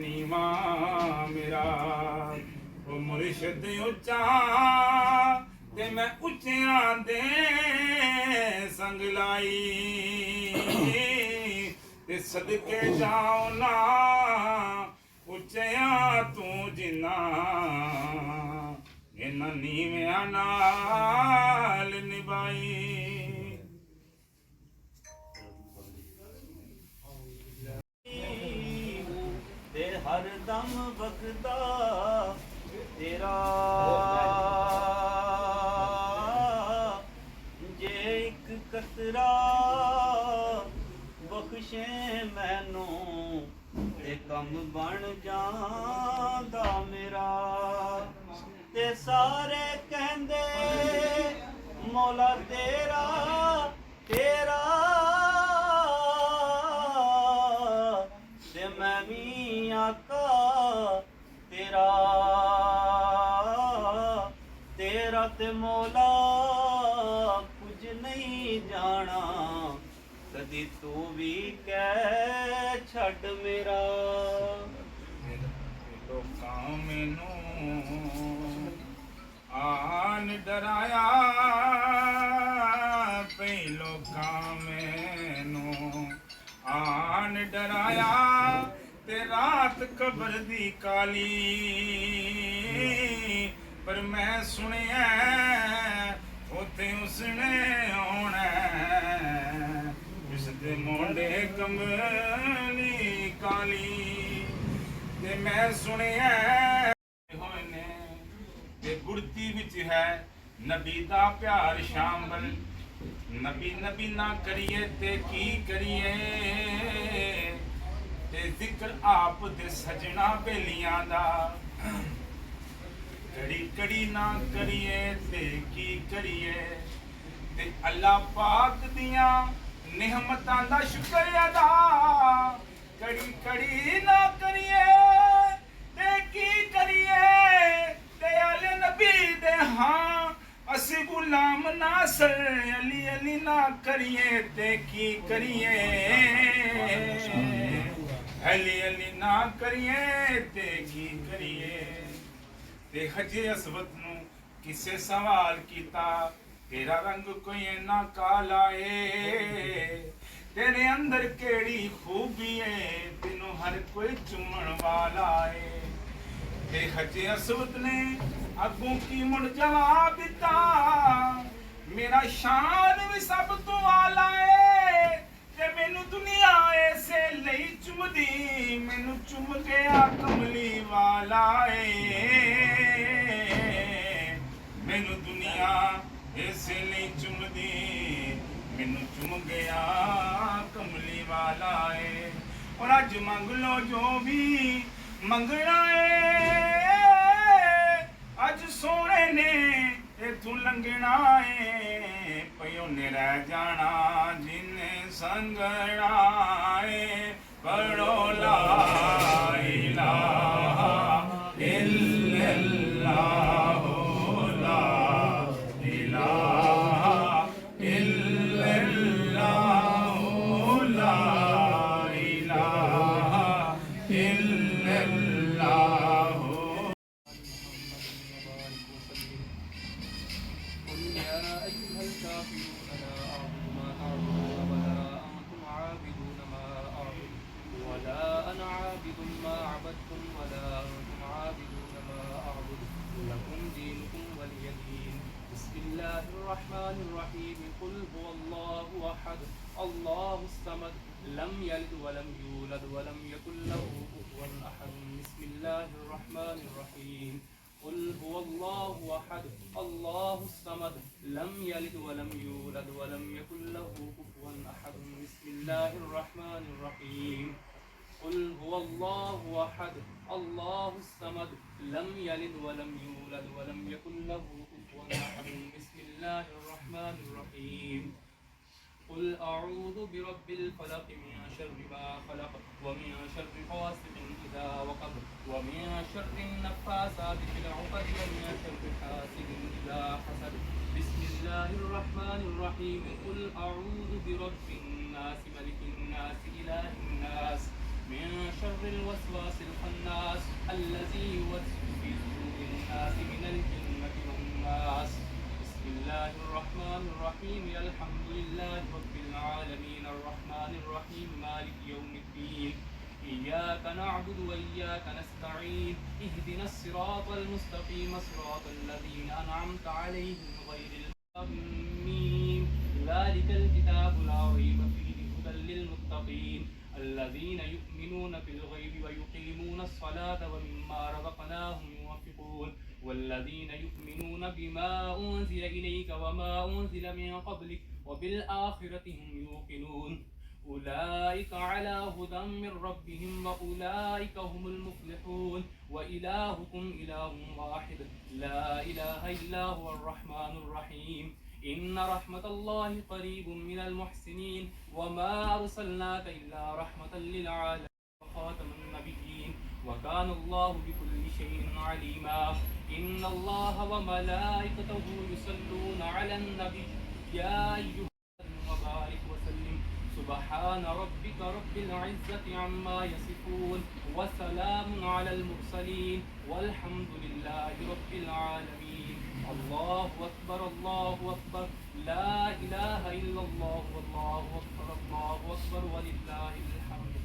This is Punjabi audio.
नीवा मेरा ओ मुर्शिद उच्चा ते मैं उच्चियां दे संग लाई ते सदके जाओ ना उच्चिया तू जिन्ना इन्हां नीवियां नाल निभाई ते हर दम बगदा तेरा जे एक कतरा बख्शे मैनू ते कम बन जांदा मेरा ते सारे कहंदे मौला तेरा तेरा ते मैं भी आका तेरा तेरा ते मौला कुछ नहीं जाना कदी तू भी कह छड़ मेरा लोकां मैनू आन डराया पई लोकां मैनू आन डराया ते रात कबर दी काली पर मैं सुनिया उथे उसने आना उसदे मोंडे कमली काली ते मैं सुनिया होए ने ते गुड़ती विच है नबी दा प्यार शामिल नबी नबी ना करिए ते की करिए ते जिक्र आप दे सजना बेलियां दा कड़ी कड़ी ना करिए ते की करिए ते अल्लाह पाक दियां नेहमतां दा शुक्र अदा कड़ी कड़ी ना करिए ते की करिए ते अले नबी दे हां असी गुलाम नासर अली अली ना करिए ते की करिए अली अली ना करिए ते की करिए ते हजे असवत नू किसे सवाल कीता तेरा रंग कोई इन्ना काला है तेरे अंदर केड़ी खूबी है तेनू हर कोई चुमन वाला है ते हजे असवत ने अगों की मुड़ जवाब दिता मेरा शान भी सब तो आला है ते मैनू दुनिया ऐसे लई चुमदी मैनू चुम गया कमली वाला है मैनू दुनिया ऐसे नहीं चुमदी मैनू चुम गया कमली वाला है और अज मंग लो जो भी मंगना है अज सोने ने इथों लंघना है पयो ने रह जाना जिन्हें संगना है पढ़ो ला इलाहा इल्लल्लाह ला इलाहा इल्लल्लाह ला इलाहा इल्लल्लाह الرحمن الرحيم قل هو الله أحد الله الصمد لم يلد ولم يولد ولم يكن له كفوا أحد بسم الله الرحمن الرحيم قل هو الله أحد الله الصمد لم يلد ولم يولد ولم يكن له كفوا أحد بسم الله الرحمن الرحيم قل هو الله أحد الله الصمد لم يلد ولم يولد ولم يكن له كفوا أحد بسم الله الرحمن الرحيم قل أعوذ برب الفلق من شر ما خلق ومن شر غاسق إذا وقب ومن شر النفاثات في العقد ومن شر حاسد إذا حسد بسم الله الرحمن الرحيم قل أعوذ برب الناس ملك الناس إله الناس من شر شر الوسواس الخناس الذي يوسوس في صدور الناس من الجنة والناس. بسم الله الرحمن الرحيم. الحمد لله رب العالمين الرحمن الرحيم مالك يوم الدين. إياك نعبد وإياك نستعين. اهدنا الصراط المستقيم صراط الذين أنعمت عليهم غير المغضوب. ذلك الكتاب لا ريب فيه هدى للمتقين الذين يؤمنون بالغيب ويقيمون الصلاة ومما رزقناهم ينفقون والذين يؤمنون بما أنزل إليك وما أنزل من قبلك وبالآخرة هم يوقنون. أولئك على هدى من ربهم وأولئك هم المفلحون. وإلهكم إله واحد لا إله إلا هو الرحمن الرحيم. إن رحمة الله قريب من المحسنين. وما أرسلناك إلا رحمة للعالمين وخاتم النبيين وكان الله بكل شيء عليما. إن الله وملائكته يصلون على النبي يا أيها الذين وبارك وسلم. سبحان ربك رب العزة عما يصفون وسلام على المرسلين والحمد لله رب العالمين. الله أكبر الله أكبر لا إله إلا الله والله أكبر الله أكبر ولله الحمد.